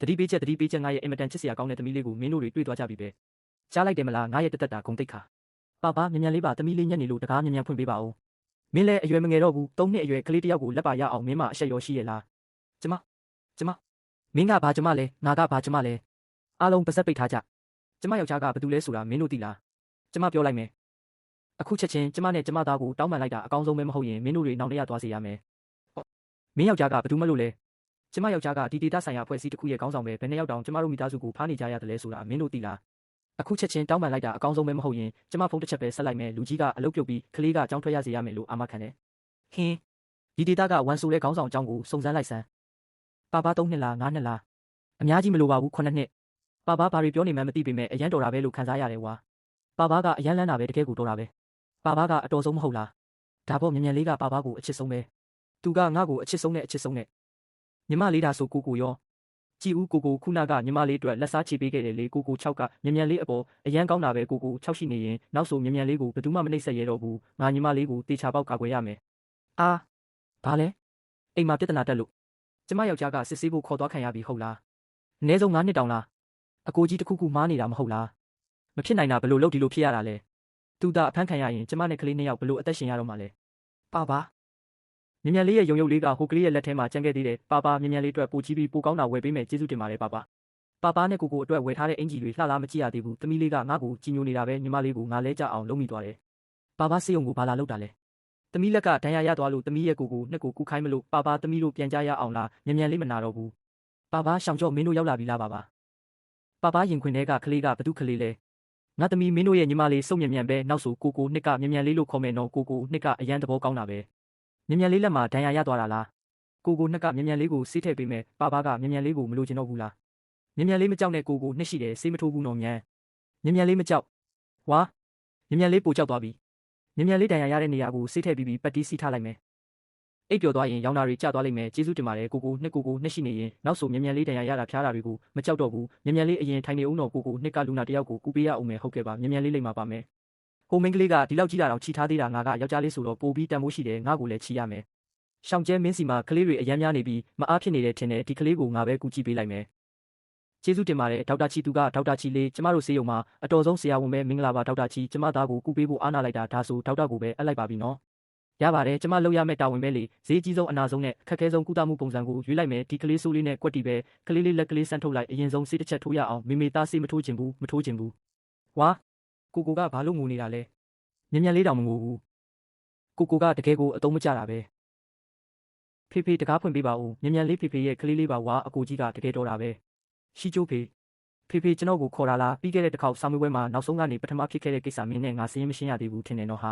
တတိပေးချက်ငါရဲ့အင်မတန်ချစ်စရာကောင်းတဲ့သမီးလေးကိုမင်းတို့တွေတွေ့သွားကြပြီပဲကြားလိုက်တယ်မလားငါရဲ့တသက်တာဂုံတိတ်ခါပါပါမြန်လေးပါသမီးလေးညက်နေလို့တကားမြန်ဖွင့်ပေးပါဦးမင်းလည်းအရွယ်မငယ်တော့ဘူး3နှစ်အရွယ်ကလေးတစ်ယောက်ကိုလက်ပါရအောင်မင်းမအဆက်ရောရှိရဲ့လားကျမမင်းကဘာကျမလဲငါကဘာကျမလဲအားလုံးပါစက်ပိတ်ထားကြကျမယောက်ျားကဘာတူလဲဆိုတာမင်းတို့သိလားကျမပြောလိုက်မယ်အခုချက်ချင်းကျမနဲ့ကျမသားကိုတောင်းပန်လိုက်တာအကောင်းဆုံးပဲမဟုတ်ရင်မင်းတို့တွေနောက်တရသွားစေရမယ်မင်းယောက်ျားကဘာတူမလို့လဲကျမယောက်ျားကဒီဒေတာဆိုင်ရာအဖွဲ့အစည်းတစ်ခုရဲ့ခေါင်းဆောင်ပဲဘယ်နှစ်ယောက်တောင်ကျမတို့မိသားစုကိုဖားနေကြရတယ်လဲဆိုတာမင်းတို့သိလားအခုချက်ချင်းတောင်းပန်လိုက်တာအကောင်းဆုံးပဲမဟုတ်ရင်ကျမဖုန်းတစ်ချက်ပဲဆက်လိုက်မယ်လူကြီးကအလုပ်ပြုတ်ပြီးကလေးကကြောင်းထွက်ရစေရမယ်လို့အာမခံတယ်ဟင်းဒီဒေတာကဝန်ဆိုတဲ့ခေါင်းဆောင်အကြောင်းကိုစုံစမ်းလိုက်စမ်းပါပါ3နှစ်လား5နှစ်လားအများကြီးမလိုပါဘူး9နှစ်ပါပါဘာတွေပြောနေမှန်းမသိပေမဲ့အရန်တော်တာပဲလို့ခံစားရတယ်ဝါပါပါကအရန်လန်းတာပဲတကယ်ကိုတော်တာပဲပါပါကအတော်ဆုံးမဟုတ်လားဒါပေါ့မြန်လေးကပါပါကိုအချစ်ဆုံးပဲသူကငါ့ကိုအချစ်ဆုံးနဲ့ညီမလေးဒါဆိုကိုရောကြည်ဦးကိုခုနကညီမလေးအတွက်လက်စားချေပေးခဲ့တယ်လေကို6ကမြန်လေးအပေါ်အရန်ကောင်းတာပဲကို6ရှိနေရင်နောက်ဆိုမြန်လေးကိုဘယ်သူမှမနှိပ်စက်ရဲတော့ဘူးငါညီမလေးကိုတေချာပေါက်ကာကွယ်ရမယ်အာဘာလဲအိမ်မှာပြဿနာတက်လို့ကျမယောက်ျားကစစ်ဆေးဖို့ခေါ်သွားခံရပြီဟုတ်လားအနည်းဆုံး9နှစ်တောင်လားအကိုကြီးတစ်ခုမားနေတာမဟုတ်လားမဖြစ်နိုင်တာဘယ်လိုလုပ်ဒီလိုဖြစ်ရတာလဲသူကအဖမ်းခံရရင်ကျမနဲ့ကလေး2ယောက်ဘယ်လိုအသက်ရှင်ရတော့မှလဲပါပါမြန်လေးရဲ့ယုံလေးကဟိုကလေးရဲ့လက်ထဲမှာကျန်ခဲ့သေးတယ်ပါပါမြန်လေးအတွက်ပိုကြီးပြီးပိုကောင်းတာဝယ်ပေးမယ်ကျေးဇူးတင်ပါတယ်ပါပါနဲ့ကိုအတွက်ဝယ်ထားတဲ့အင်ဂျီတွေလှလားမကြည့်ရသေးဘူးသမီးလေးကငါ့ကိုကြည်ညိုနေတာပဲညီမလေးကိုငါလဲကြအောင်လုပ်မိသွားတယ်ပါစေးုံကိုဘာလာလုပ်တာလဲသမီးလက်ကဒဏ်ရာရသွားလို့သမီးရဲ့ကိုနှစ်ကိုကူခိုင်းမလို့ပါသမီးတို့ပြန်ကြရအောင်လားမြန်လေးမနာတော့ဘူးပါရှောင်ကြော့မင်းတို့ရောက်လာပြီလားပါရင်ခွင်ထဲကကလေးကဘသူကလေးလဲငါသမီးမင်းတို့ရဲ့ညီမလေးစုံမြန်ပဲနောက်ဆိုကိုနှစ်ကမြန်လေးလို့ခေါ်မယ်နော်ကိုနှစ်ကအရန်သဘောကောင်းတာပဲမြန်လေးလက်မှာဒဏ်ရာရသွားတာလားကိုနှစ်ကမြန်လေးကိုဆေးထည့်ပေးမယ်ပါကမြန်လေးကိုမလိုချင်တော့ဘူးလားမြန်လေးမကြောက်နဲ့ကိုနှစ်ရှိတယ်ဆေးမထိုးဘူးနော်မြန်လေးမကြောက်ဝါမြန်လေးပိုကြောက်သွားပြီမြန်လေးဒဏ်ရာရတဲ့နေရာကိုဆေးထည့်ပြီးပတ်တီးစီးထားလိုက်မယ်အိပ်ပျော်သွားရင်ရောင်နာတွေကျသွားလိမ့်မယ်ကျေးဇူးတင်ပါတယ်ကိုနှစ်ရှိနေရင်နောက်ဆိုမြန်လေးဒဏ်ရာရတာဖျားတာတွေကိုမကြောက်တော့ဘူးမြန်လေးအရင်ထိုင်နေဦးတော့ကိုနှစ်ကလူနာတယောက်ကိုကူပေးရအောင်မယ်ဟုတ်ကဲ့ပါမြန်လေးလိမ့်မှာပါမယ်ဟိုမင်းကလေးကဒီလောက်ကြီးတာတော့ချီထားသေးတာငါကယောက်ျားလေးဆိုတော့ပိုပြီးတန်ဖိုးရှိတယ်ငါကိုလည်းချီရမယ်ရှောင်းကျဲမင်းစီမှာကလေးတွေအရမ်းများနေပြီးမအားဖြစ်နေတယ်ထင်တယ်ဒီကလေးကိုငါပဲကူကြည့်ပေးလိုက်မယ်ကျေးဇူးတင်ပါတယ်ဒေါက်တာချီသူကဒေါက်တာချီလေးကျမတို့ဆေးရုံမှာအတော်ဆုံးဆရာဝန်ပဲမင်္ဂလာပါဒေါက်တာချီကျမသားကိုကူပေးဖို့အားနာလိုက်တာဒါဆိုဒေါက်တာကိုပဲအပ်လိုက်ပါပြီနော်ရပါတယ်ကျမလုပ်ရမယ့်တာဝန်ပဲလေဈေးကြီးဆုံးအနာဆုံးနဲ့အခက်ခဲဆုံးကုသမှုပုံစံကိုရွေးလိုက်မယ်ဒီကလေးဆိုးလေးနဲ့ကွက်တီပဲကလေးလေးလက်ကလေးဆန်းထုတ်လိုက်အရင်ဆုံးဆေးတစ်ချက်ထိုးရအောင်မေသားဆေးမထိုးချင်ဘူးဝါကိုကဘာလို့ငိုနေတာလဲမြန်လေးတောင်မငိုဘူးကိုကတကယ်ကိုအတုံးမကျတာပဲဖေတကားဖွင့်ပေးပါဦးမြန်လေးဖေရဲ့ကလေးလေးပါဝါအကိုကြီးကတကယ်တော်တာပဲရှိကျိုးဖေကျွန်တော်ကိုခေါ်တာလားပြီးခဲ့တဲ့တစ်ခေါက်စာမေးပွဲမှာနောက်ဆုံးကနေပထမဖြစ်ခဲ့တဲ့ကိစ္စမင်းနဲ့ငါစရင်းမရှင်းရသေးဘူးထင်တယ်နော်ဟာ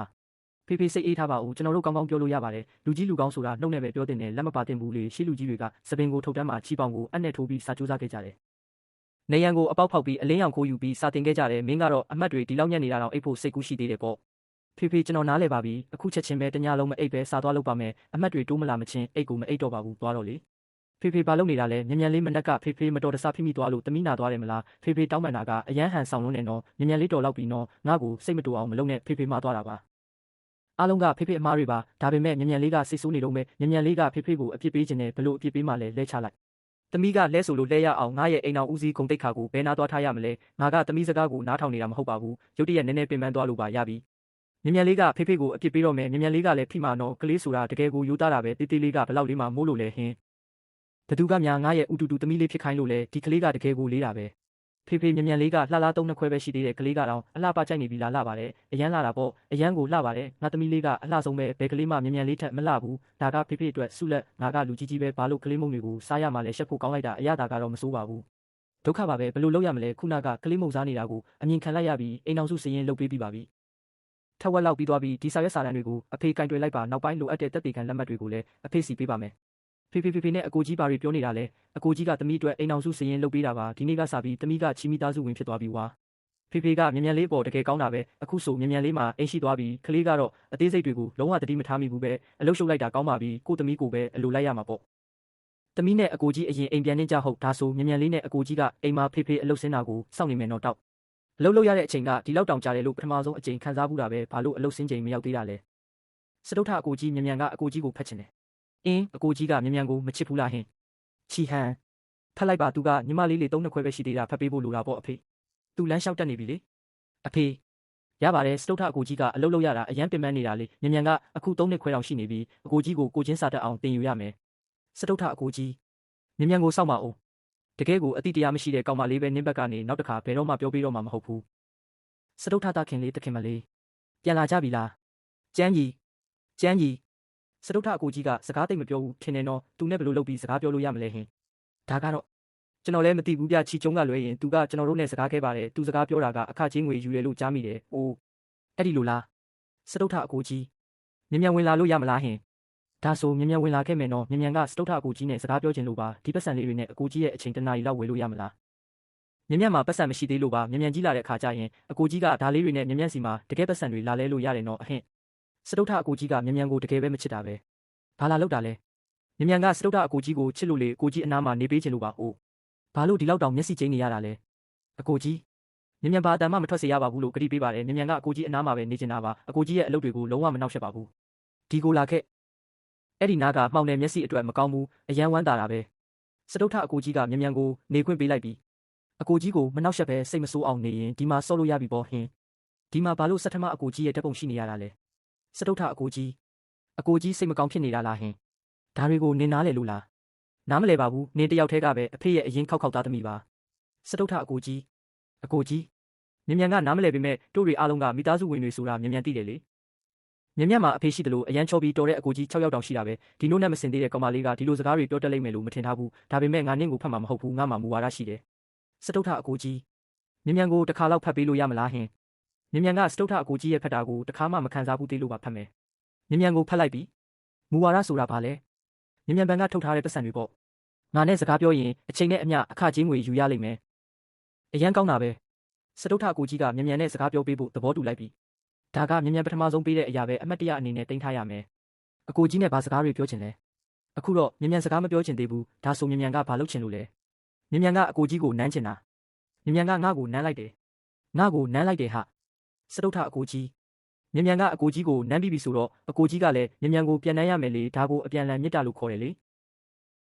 ဖေစိတ်အေးထားပါဦးကျွန်တော်တို့ကောင်းကောင်းပြောလို့ရပါတယ်လူကြီးလူကောင်းဆိုတာနှုတ်နဲ့ပဲပြောတင်တယ်လက်မပါတင်ဘူးလေရှေ့လူကြီးတွေကစပင်ကိုထုတ်တန်းမှာချီပေါင်ကိုအနဲ့ထိုးပြီးစာကြိုးစားခဲ့ကြတယ်နေရန်ကိုအပေါက်ဖောက်ပြီးအလင်းရောင်ခိုးယူပြီးစာတင်ခဲ့ကြတယ်မင်းကတော့အမတ်တွေဒီလောက်ညံ့နေတာတော့အိတ်ဖို့စိတ်ကူးရှိသေးတယ်ပေါ့ဖေကျွန်တော်နားလဲပါပြီအခုချက်ချင်းပဲတညလုံးမအိတ်ပဲစာသွားလုပ်ပါမယ်အမတ်တွေတိုးမလာမချင်းအိတ်ကိုမအိတ်တော့ပါဘူးသွားတော့လေဖေဘာလုပ်နေတာလဲမြန်လေးမနက်ကဖေမတော်တဆဖိမိသွားလို့တမိနာသွားတယ်မလားဖေတောင်းပန်တာကအရန်ဟန်ဆောင်လုံးနေတော့မြန်လေးတော်လောက်ပြီးနော်ငါ့ကိုစိတ်မတူအောင်မလုပ်နဲ့ဖေမှာသွားတာပါအားလုံးကဖေအမားတွေပါဒါပေမဲ့မြန်လေးကစိတ်ဆိုးနေတော့မဲ့မြန်လေးကဖေကိုအပြစ်ပေးခြင်းနဲ့ဘလို့အပြစ်ပေးမှလဲလဲချလိုက်သမီးကလဲဆိုလို့လဲရအောင်ငါရဲ့အိမ်အောင်ဦးစီးဂုံတိတ်ခါကိုဘယ်နာသွားထားရမလဲငါကသမီးစကားကိုနားထောင်နေတာမဟုတ်ပါဘူးရုတ်တရက်နည်းနည်းပင်ပန်းသွားလို့ပါရပြီမြန်လေးကဖေကိုအပြစ်ပေးတော့မယ်မြန်လေးကလည်းဖိမာနော်ကလေးဆိုတာတကယ်ကိုယူသားတာပဲတေးလေးကဘလောက်လေးမှမိုးလို့လဲဟင်းဘသူကများငါရဲ့ဥတူသမီးလေးဖြစ်ခိုင်းလို့လဲဒီကလေးကတကယ်ကိုလေးတာပဲဖေမြန်လေးကလှလား3နှစ်ခွဲပဲရှိသေးတယ်ကလေးကတော့အလှပကြိုက်နေပြီလားလှပါတယ်အရန်လှတာပေါ့အရန်ကိုလှပါတယ်ငါသမီးလေးကအလှဆုံးပဲဘယ်ကလေးမှမြန်လေးထက်မလှဘူးဒါကဖေအတွက်ဆုလက်ငါကလူကြီးပဲဘာလို့ကလေးမုံတွေကိုစားရမှလဲရှက်ဖို့ကောင်းလိုက်တာအရသာကတော့မစိုးပါဘူးဒုက္ခပါပဲဘယ်လိုလုပ်ရမလဲခုနကကလေးမုံစားနေတာကိုအမြင်ခံလိုက်ရပြီးအိမ်အောင်စုစရင်လုပ်ပေးပြီးပါပြီထက်ဝက်လောက်ပြီးသွားပြီးဒီစာရွက်စာတမ်းတွေကိုအဖေကင်တွယ်လိုက်ပါနောက်ပိုင်းလိုအပ်တဲ့တက်တေခံလက်မှတ်တွေကိုလည်းအဖေစီပေးပါမယ်ဖေနဲ့အကိုကြီးဘာတွေပြောနေတာလဲအကိုကြီးကသမီးအတွက်အိမ်အောင်စုစရင်လုပ်ပေးတာပါဒီနေ့ကစပြီးသမီးကချီမီသားစုဝင်ဖြစ်သွားပြီဝါဖေကမြန်လေးပေါ်တကယ်ကောင်းတာပဲအခုဆိုမြန်လေးမှာအိမ်ရှိသွားပြီကလေးကတော့အသေးစိတ်တွေကိုလုံးဝတတိမထားမိဘူးပဲအလုပ်ရှုပ်လိုက်တာကောင်းပါပြီကိုသမီးကိုပဲအလိုလိုက်ရမှာပေါ့သမီးနဲ့အကိုကြီးအရင်အိမ်ပြန်နေကြဟုတ်ဒါဆိုမြန်လေးနဲ့အကိုကြီးကအိမ်မှာဖေအလုပ်ဆင်းတာကိုစောင့်နေမယ်တော့တောက်အလုပ်လုပ်ရတဲ့အချိန်ကဒီလောက်တောင်ကြာတယ်လို့ပထမဆုံးအချိန်ခံစားဘူးတာပဲဘာလို့အလုပ်ဆင်းချိန်မရောက်သေးတာလဲစတုထအကိုကြီးမြန်ကအကိုကြီးကိုဖတ်ချင်တယ်အင်းအကိုကြီးကမြန်ကိုမချစ်ဘူးလားဟင်ချီဟန် ဖတ်လိုက်ပါသူကညီမလေးလေး3 နှစ်ခွဲပဲရှိသေးတာဖတ်ပေးဖို့လိုတာပေါ့အဖေသူလမ်းလျှောက်တက်နေပြီလေအဖေရပါတယ်စတုထအကိုကြီးကအလုပ်လုပ်ရတာအရန်ပင်ပန်းနေတာလေမြန်မြန်ကအခု3 နှစ်ခွဲတောင်ရှိနေပြီအကိုကြီးကိုကိုချင်းစာတက်အောင်တင်ယူရမယ်စတုထအကိုကြီးမြန်မြန်ကိုစောက်ပါအောင်တကယ်ကိုအတိတရားမရှိတဲ့ကောင်မလေးပဲနင်းဘက်ကနေနောက်တစ်ခါဘယ်တော့မှပြောပြတော့မှမဟုတ်ဘူးစတုထတာခင်လေးတခင်မလေးပြန်လာကြပြီလားကျန်းကြီးစတုထအကိုကြီးကစကားသိမ့်မပြောဘူးထင်တယ်နော်သူနဲ့ဘယ်လိုလုပ်ပြီးစကားပြောလို့ရမလဲဟင်ဒါကတော့ကျွန်တော်လည်းမသိဘူးပြချီကျုံကလွဲရင်သူကကျွန်တော်တို့နဲ့စကားခဲ့ပါတယ်သူစကားပြောတာကအခချင်းငွေယူရလို့ကြားမိတယ်အိုးအဲ့ဒီလိုလားစတုထအကိုကြီးမြန်မြန်ဝင်လာလို့ရမလားဟင်ဒါဆိုမြန်မြန်ဝင်လာခဲ့မယ်နော်မြန်မြန်ကစတုထအကိုကြီးနဲ့စကားပြောချင်လို့ပါဒီပတ်စံလေးတွေနဲ့အကိုကြီးရဲ့အချိန်တနားရီလောက်ဝယ်လို့ရမလားမြန်မြန်မှာပတ်စံမရှိသေးလို့ပါမြန်မြန်ကြီးလာတဲ့အခါကျရင်အကိုကြီးကဒါလေးတွေနဲ့မြန်မြန်စီမှာတကယ်ပတ်စံတွေလာလဲလို့ရတယ်နော်အဟင့်စတုထအကိုကြီးကမြန်မြန်ကိုတကယ်ပဲမချစ်တာပဲဘာလာလောက်တာလဲမြန်မြန်ကစတုထအကိုကြီးကိုချစ်လို့လေအကိုကြီးအနားမှာနေပေးချင်လို့ပါအိုးဘာလို့ဒီလောက်တောင်မျက်စိကျိန်းနေရတာလဲအကိုကြီးမြန်မြန်ဘာအတန်မှမထွက်စေရပါဘူးလို့ကတိပေးပါတယ်မြန်မြန်ကအကိုကြီးအနားမှာပဲနေချင်တာပါအကိုကြီးရဲ့အလုပ်တွေကိုလုံးဝမနှောက်ယှက်ပါဘူးဒီကိုလာခဲ့အဲ့ဒီနားကမှောင်နယ်မျက်စိအတွက်မကောင်းဘူးအယမ်းဝမ်းသာတာပဲစတုထအကိုကြီးကမြန်မြန်ကိုနေခွင့်ပေးလိုက်ပြီးအကိုကြီးကိုမနှောက်ယှက်ပဲစိတ်မဆိုးအောင်နေရင်ဒီမှာဆော့လို့ရပြီပေါ့ဟင်းဒီမှာဘာလို့စက်ထမအကိုကြီးရဲ့တက်ပုံရှိနေရတာလဲစတုထအကိုကြီးစိတ်မကောင်းဖြစ်နေတာလားဟင်းဒါတွေကိုနင်နားလေလို့လားနားမလဲပါဘူးနင်တယောက်တည်းကပဲအဖေရဲ့အရင်ခောက်သားသမီးပါစတုထအကိုကြီးမြန်မြန်ကနားမလဲပေမဲ့တို့တွေအားလုံးကမိသားစုဝင်တွေဆိုတာမြန်မြန်သိတယ်လေမြန်မြန်မှာအဖေရှိတယ်လို့အရန်ချောပြီးတော်တဲ့အကိုကြီး6 ယောက်တောင်ရှိတာပဲဒီလိုနဲ့မစင်သေးတဲ့ကောင်မလေးကဒီလိုစကားတွေပြောတတ်လိမ့်မယ်လို့မထင်ထားဘူးဒါပေမဲ့ငါနင့်ကိုဖတ်မှာမဟုတ်ဘူးငါမှမူဝါဒရှိတယ်စတုထအကိုကြီးမြန်မြန်ကိုတစ်ခါလောက်ဖတ်ပေးလို့ရမလားဟင်မြန်မြန်ကစတုထအကိုကြီးရဲ့ဖတ်တာကိုတစ်ခါမှမခံစားဘူးသေးလို့ပါဖတ်မယ်မြန်မြန်ကိုဖတ်လိုက်ပြီးမူဝါဒဆိုတာဘာလဲမြန်မြန်ဘန်ကထုတ်ထားတဲ့ပတ်စံတွေပေါ့ငါနဲ့စကားပြောရင်အချိန်နဲ့အမျှအခကြေးငွေယူရလိမ့်မယ်အရန်ကောင်းတာပဲစတုထအကိုကြီးကမြန်မြန်နဲ့စကားပြောပေးဖို့သဘောတူလိုက်ပြီဒါကမြန်မြန်ပထမဆုံးပေးတဲ့အရာပဲအမှတ်တရအနေနဲ့တင်ထားရမယ်အကိုကြီးနဲ့ဘာစကားတွေပြောချင်လဲအခုတော့မြန်မြန်စကားမပြောချင်သေးဘူးဒါဆိုမြန်မြန်ကဘာလုပ်ချင်လို့လဲမြန်မြန်ကအကိုကြီးကိုနမ်းချင်တာမြန်မြန်ကငါ့ကိုနမ်းလိုက်တယ်ဟာစတုထအကိုကြီးမြန်မြန်ကအကိုကြီးကိုနမ်းပြီးပြီဆိုတော့အကိုကြီးကလည်းမြန်မြန်ကိုပြန်နမ်းရမယ်လေဒါကိုအပြန်လန်မြစ်တာလို့ခေါ်တယ်လေ